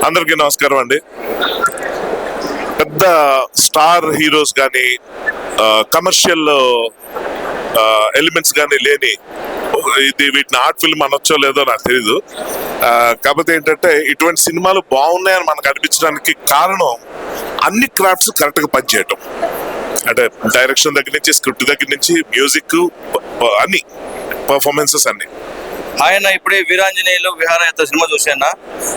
అందరికీ నమస్కారం అండి. పెద్ద స్టార్ హీరోస్ కానీ కమర్షియల్ ఎలిమెంట్స్ కానీ లేని ఇది వీటిని ఆర్ట్ ఫిల్మ్ అనొచ్చో లేదో నాకు తెలీదు. కాకపోతే ఏంటంటే ఇటువంటి సినిమాలు బాగున్నాయని మనకు అనిపించడానికి కారణం అన్ని క్రాఫ్ట్స్ కరెక్ట్ గా పనిచేయటం. అంటే డైరెక్షన్ దగ్గర నుంచి, స్క్రిప్ట్ దగ్గర నుంచి, మ్యూజిక్, అన్ని పర్ఫార్మెన్సెస్ అన్ని. ఆయన ఇప్పుడే వీరాంజనేయులు విహారయాత్ర సినిమా చూసాను.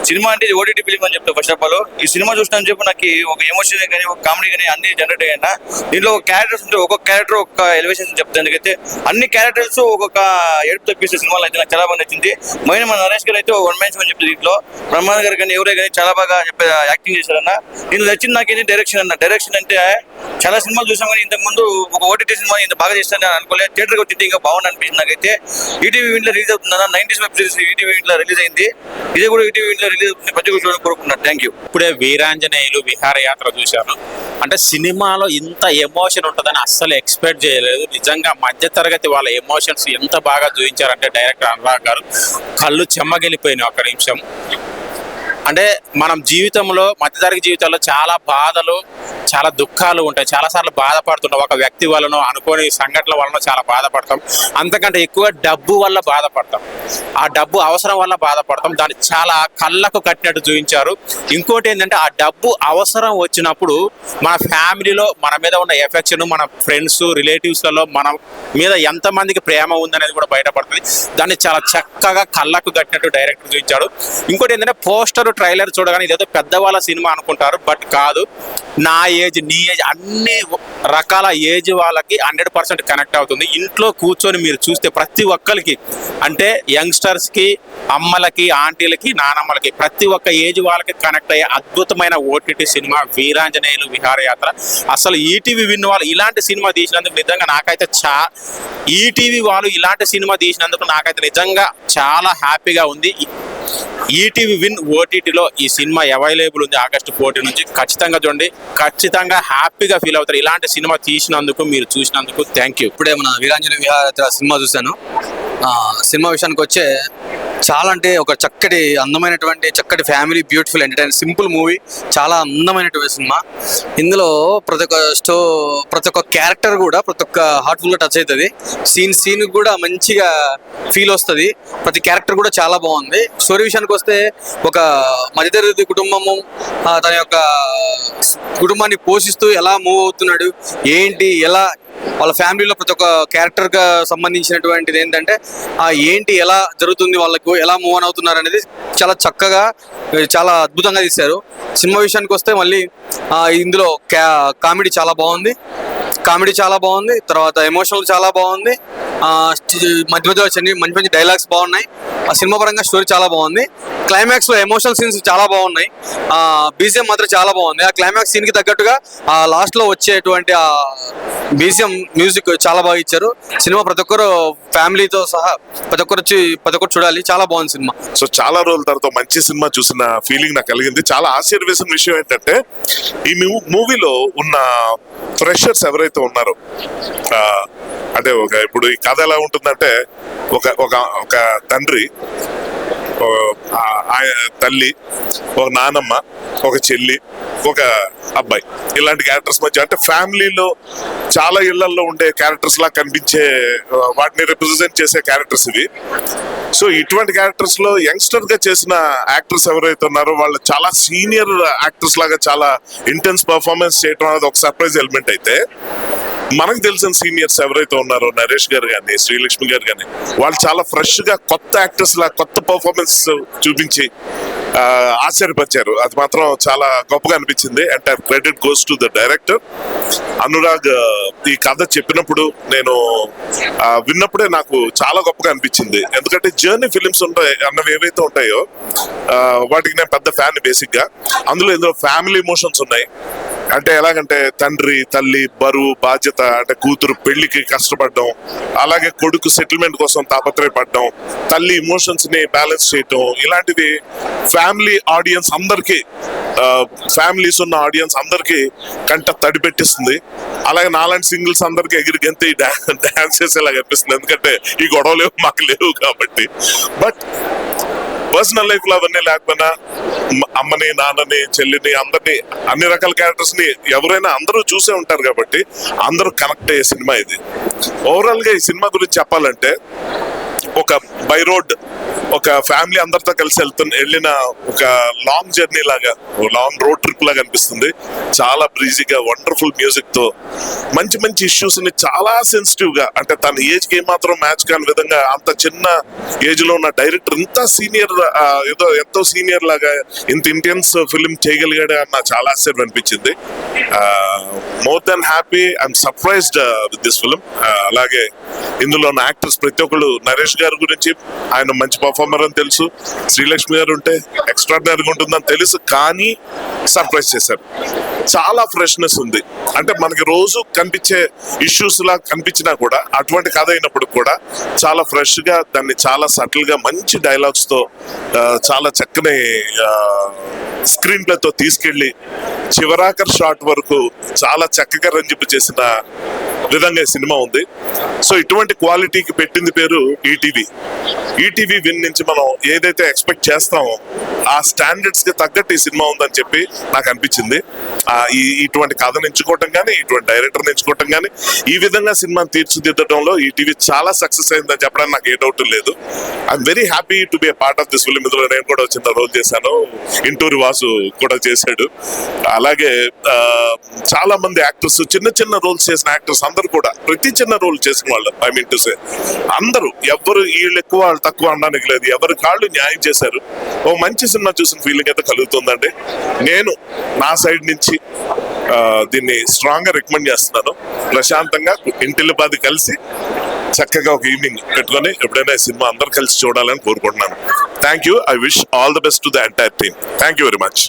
సినిమా అంటే ఓటీటీ ఫిలిం అని చెప్తా. ఫస్ట్ ఆఫ్ ఆల్ ఈ సినిమా చూసినా చెప్పి నాకు ఒక ఎమోషన్ కానీ, ఒక కామెడీ కానీ అన్ని జనరేట్ అయ్యాయి. దీంట్లో ఒక క్యారెక్టర్స్ ఉంటే ఒక్కొక్క క్యారెక్టర్ ఒక ఎలివేషన్ చెప్తాను. ఎందుకైతే అన్ని క్యారెక్టర్స్ ఒక్కొక్క ఏడుపు తప్పిస్తే సినిమాలో అయితే నాకు చాలా బాగా నచ్చింది. మెయిన్ మన నరేష్ గారు అయితే వన్ మ్యాన్ అని చెప్తుంది. దీంట్లో బ్రహ్మానంద గారు కానీ ఎవరే కానీ చాలా బాగా యాక్టింగ్ చేశారన్న. దీంట్లో నచ్చింది నాకేంటి డైరెక్షన్ అన్న. డైరెక్షన్ అంటే చాలా సినిమాలు చూసాం కానీ ఇంతకు ముందు ఒక ఓటీటీ సినిమా ఇంత బాగా చేస్తాను అనుకోలేదు. థియేటర్కి వచ్చింది ఇంకా బాగుంది అనిపించింది నాకైతే. ఈటీవీ ఇంట్లో రిలీజ్ అవుతుందా 90s వెబ్ సిరీస్ ఈటీవీ ఇంట్లో రిలీజ్ అయింది. ఇది కూడా ఈటీవీ ఇంట్లో రిలీజ్ అవుతుంది. ప్రతి ఒక్కరు కోరుకుంటున్నాను. Thank you. ఇప్పుడే వీరాంజనేయులు విహారయాత్ర చూశాను. అంటే సినిమాలో ఇంత ఎమోషన్ ఉంటుందని అస్సలు ఎక్స్పెక్ట్ చేయలేదు. నిజంగా మధ్యతరగతి వాళ్ళ ఎమోషన్స్ ఎంత బాగా చూపించారంటే డైరెక్టర్ అనురాగ్ గారు కళ్ళు చెమ్మగిలిపోయినాయి ఒక నిమిషం. అంటే మనం జీవితంలో, మధ్యతరగతి జీవితంలో చాలా బాధలు, చాలా దుఃఖాలు ఉంటాయి. చాలాసార్లు బాధపడుతుంటాం. ఒక వ్యక్తి వలన, అనుకోని సంఘటనల వలన చాలా బాధపడతాం. అంతకంటే ఎక్కువ డబ్బు వల్ల బాధపడతాం. ఆ డబ్బు అవసరం వల్ల బాధపడతాం. దాన్ని చాలా కళ్ళకు కట్టినట్టు చూపించారు. ఇంకోటి ఏంటంటే ఆ డబ్బు అవసరం వచ్చినప్పుడు మన ఫ్యామిలీలో మన మీద ఉన్న ఎఫెక్షన్, మన ఫ్రెండ్స్, రిలేటివ్స్లలో మన మీద ఎంతమందికి ప్రేమ ఉందనేది కూడా బయటపడుతుంది. దాన్ని చాలా చక్కగా కళ్ళకు కట్టినట్టు డైరెక్టర్ చూపించాడు. ఇంకోటి ఏంటంటే పోస్టర్, ట్రైలర్ చూడగానే ఇదేదో పెద్దవాళ్ళ సినిమా అనుకుంటారు. బట్ కాదు, నా ఏజ్, నీ ఏజ్, అన్ని రకాల ఏజ్ వాళ్ళకి 100% కనెక్ట్ అవుతుంది. ఇంట్లో కూర్చొని మీరు చూస్తే ప్రతి ఒక్కరికి, అంటే యంగ్స్టర్స్కి, అమ్మలకి, ఆంటీలకి, నానమ్మలకి, ప్రతి ఒక్క ఏజ్ వాళ్ళకి కనెక్ట్ అయ్యే అద్భుతమైన ఓటీటీ సినిమా వీరాంజనేయులు విహారయాత్ర. అసలు ఈటీవీ విన్ వాళ్ళు ఇలాంటి సినిమా తీసినందుకు నిజంగా నాకైతే ఈటీవీ వాళ్ళు ఇలాంటి సినిమా తీసినందుకు నాకైతే నిజంగా చాలా హ్యాపీగా ఉంది. ఈటీవీ విన్ ఓటీటీలో ఈ సినిమా అవైలబుల్ ఉంది ఆగస్టు 14 నుంచి. ఖచ్చితంగా చూడండి, ఖచ్చితంగా హ్యాపీగా ఫీల్ అవుతారు. ఇలాంటి సినిమా తీసినందుకు, మీరు చూసినందుకు థ్యాంక్ యూ. ఇప్పుడే మన వీరాంజనేయ విహారయాత్ర సినిమా చూశాను. సినిమా విషయానికి వచ్చే చాలా అంటే ఒక అందమైనటువంటి చక్కటి family beautiful entertain simple movie. చాలా అందమైనటువంటి సినిమా. ఇందులో ప్రతి ఒక్క క్యారెక్టర్ కూడా ప్రతి ఒక్క హార్ట్ఫుల్గా టచ్ అవుతుంది. సీన్ కూడా మంచిగా ఫీల్ వస్తుంది. ప్రతి క్యారెక్టర్ కూడా చాలా బాగుంది. స్టోరీ విషయానికి వస్తే ఒక మధ్యతరగతి కుటుంబము తన యొక్క కుటుంబాన్ని పోషిస్తూ ఎలా మూవ్ అవుతున్నాడు, ఏంటి, ఎలా వాళ్ళ ఫ్యామిలీలో ప్రతి ఒక్క క్యారెక్టర్గా సంబంధించినటువంటిది ఏంటంటే ఏంటి, ఎలా జరుగుతుంది, వాళ్ళకు ఎలా మూవ్ ఆన్ అవుతున్నారు అనేది చాలా చక్కగా, చాలా అద్భుతంగా తీశారు. సినిమా విషయానికి వస్తే మళ్ళీ ఇందులో కామెడీ చాలా బాగుంది. తర్వాత ఎమోషనల్ చాలా బాగుంది. మధ్య మంచి మంచి డైలాగ్స్ బాగున్నాయి. ఆ సినిమా పరంగా స్టోరీ చాలా బాగుంది. క్లైమాక్స్ లో ఎమోషనల్ సీన్స్ చాలా బాగున్నాయి. బీజిఎం మాత్రం చాలా బాగుంది. ఆ క్లైమాక్స్ సీన్ కి తగ్గట్టుగా ఆ లాస్ట్ లో వచ్చేటువంటి ఆ బీజిఎం మ్యూజిక్ చాలా బాగా ఇచ్చారు. సినిమా ప్రతి ఒక్కరు ఫ్యామిలీతో సహా ప్రతి ఒక్కరు చూడాలి. చాలా బాగుంది సినిమా. సో చాలా రోజుల తర్వాత మంచి సినిమా చూసిన ఫీలింగ్ నాకు కలిగింది. చాలా ఆశ్చర్యవేసిన విషయం ఏంటంటే ఈ మూవీలో ఉన్న ఫ్రెషర్స్ ఎవరైతే ఉన్నారో, అంటే ఇప్పుడు ఈ కథ ఎలా ఉంటుందంటే ఒక తండ్రి, తల్లి, ఒక నానమ్మ, ఒక చెల్లి, ఒక అబ్బాయి, ఇలాంటి క్యారెక్టర్స్ మధ్య, అంటే ఫ్యామిలీలో చాలా ఇళ్లలో ఉండే క్యారెక్టర్స్ లా కనిపించే, వాటిని రిప్రజెంట్ చేసే క్యారెక్టర్స్ ఇవి. సో ఇటువంటి క్యారెక్టర్స్ లో యంగ్స్టర్ గా చేసిన యాక్టర్స్ ఎవరైతే ఉన్నారో వాళ్ళు చాలా సీనియర్ యాక్టర్స్ లాగా చాలా ఇంటెన్స్ పర్ఫార్మెన్స్ చేయడం అనేది ఒక సర్ప్రైజ్ ఎలిమెంట్. అయితే మనకు తెలిసిన సీనియర్స్ ఎవరైతే ఉన్నారో, నరేష్ గారు కానీ, శ్రీలక్ష్మి గారు కానీ, వాళ్ళు చాలా ఫ్రెష్ గా కొత్త యాక్టర్స్ లా కొత్త పర్ఫార్మెన్స్ చూపించి ఆశ్చర్యపరిచారు. అది మాత్రం చాలా గొప్పగా అనిపించింది. Entire credit goes to the director Anurag. ఈ కథ చెప్పినప్పుడు నేను విన్నప్పుడే నాకు చాలా గొప్పగా అనిపించింది. ఎందుకంటే జర్నీ ఫిలిమ్స్ ఉంటాయి అన్నవి ఏవైతే ఉంటాయో వాటికి నేను పెద్ద ఫ్యాన్ బేసిక్ గా. ఇందులో ఫ్యామిలీ ఎమోషన్స్ ఉన్నాయి. అంటే ఎలాగంటే తండ్రి, తల్లి బరువు, బాధ్యత, అంటే కూతురు పెళ్లికి కష్టపడడం, అలాగే కొడుకు సెటిల్మెంట్ కోసం తాపత్రయపడడం, తల్లి ఇమోషన్స్ ని బ్యాలెన్స్ చేయటం, ఇలాంటివి ఫ్యామిలీ ఆడియన్స్ అందరికి, ఫ్యామిలీస్ ఉన్న ఆడియన్స్ అందరికి కంట తడి పెట్టిస్తుంది. అలాగే నాలాంటి సింగిల్స్ అందరికి ఎగిరి గంతే డాన్స్ చేసేలాగా అనిపిస్తుంది. ఎందుకంటే ఈ గొడవలు మాకు లేవు కాబట్టి. బట్ పర్సనల్ లైఫ్ లో అవన్నీ లేకపోయినా అమ్మని, నాన్నని, చెల్లిని, అందరినీ, అన్ని రకాల క్యారెక్టర్స్ ని ఎవరైనా అందరూ చూసే ఉంటారు కాబట్టి అందరూ కనెక్ట్ అయ్యే సినిమా ఇది. ఓవరాల్ గా ఈ సినిమా గురించి చెప్పాలంటే ఒక బై రోడ్ ఒక ఫ్యామిలీ అందరితో కలిసి వెళ్ళిన ఒక లాంగ్ జర్నీ లాగా, లాంగ్ రోడ్ ట్రిప్ లాగా అనిపిస్తుంది. చాలా బ్రీజీగా, వండర్ఫుల్ మ్యూజిక్ తో మంచి మంచి ఇష్యూస్ ని చాలా సెన్సిటివ్ గా, అంటే తన ఏజ్ కి ఏమాత్రం మ్యాచ్ కాని విధంగా అంత చిన్న ఏజ్ లో ఉన్న డైరెక్టర్ ఇంత సీనియర్, ఏదో ఎంతో సీనియర్ లాగా ఇంత ఇంటెన్స్ ఫిల్మ్ చేయగలిగాడు అన్న చాలా ఆశ్చర్యం అనిపించింది. More than happy, I'm surprised with this film. అలాగే ఇందులో ఉన్న యాక్టర్స్ ప్రతి ఒక్కళ్ళు, నరేష్ గారి గురించి ఆయన మంచి పర్ఫార్మర్ అని తెలుసు, శ్రీలక్ష్మి గారు ఉంటే ఎక్స్ట్రాడినరీగా ఉంటుందని తెలుసు, కానీ సర్ప్రైజ్ చేశారు. చాలా ఫ్రెష్నెస్ ఉంది. అంటే మనకి రోజు కనిపించే ఇష్యూస్ లా కనిపించినా కూడా అటువంటి కథ అయినప్పుడు కూడా చాలా ఫ్రెష్ గా, దాన్ని చాలా సటిల్ గా మంచి డైలాగ్స్ తో, చాలా చక్కని స్క్రీన్ ప్లే తో తీసుకెళ్లి చివరాఖర్ షాట్ వరకు చాలా చక్కగా రంజింపు చేసిన విధంగా ఈ సినిమా ఉంది. సో ఇటువంటి క్వాలిటీకి పెట్టింది పేరు ఈటీవీ. ఈటీవీ విన్ నుంచి మనం ఏదైతే ఎక్స్పెక్ట్ చేస్తామో ఆ స్టాండర్డ్స్ కి తగ్గట్టు ఈ సినిమా ఉందని చెప్పి నాకు అనిపించింది. ఇటువంటి కథను ఎంచుకోవటం కానీ, ఇటువంటి డైరెక్టర్ ఎంచుకోవటం కానీ, ఈ విధంగా సినిమాని తీర్చిదిద్దడంలో ఈటీవీ చాలా సక్సెస్ అయిందని చెప్పడానికి నాకు ఏ డౌట్ లేదు. I'm very happy to be A part of this film. ఇందులో నేను కూడా చిన్న రోల్ చేశాను, ఇంటూరి వాసు కూడా చేశాడు. అలాగే చాలా మంది యాక్టర్స్, చిన్న చిన్న రోల్స్ చేసిన యాక్టర్స్ అందరూ కూడా, ప్రతి చిన్న రోల్ చేసిన వాళ్ళు, ఐ మీన్ టు సే అందరూ, ఎవరు వీళ్ళు ఎక్కువ వాళ్ళు తక్కువ అనడానికి లేదు, ఎవరి కాళ్ళు న్యాయం చేశారు. ఓ మంచి సినిమా చూసిన ఫీలింగ్ అయితే కలుగుతుందండి. నేను నా సైడ్ నుంచి దీన్ని స్ట్రాంగ్ గా రికమెండ్ చేస్తున్నాను. ప్రశాంతంగా ఇంటిల్లిపాది కలిసి చక్కగా ఒక ఈవినింగ్ పెట్టుకొని ఎప్పుడైనా ఈ సినిమా అందరు కలిసి చూడాలని కోరుకుంటున్నాను. Thank you. I wish all the best to the entire team. Thank you very much.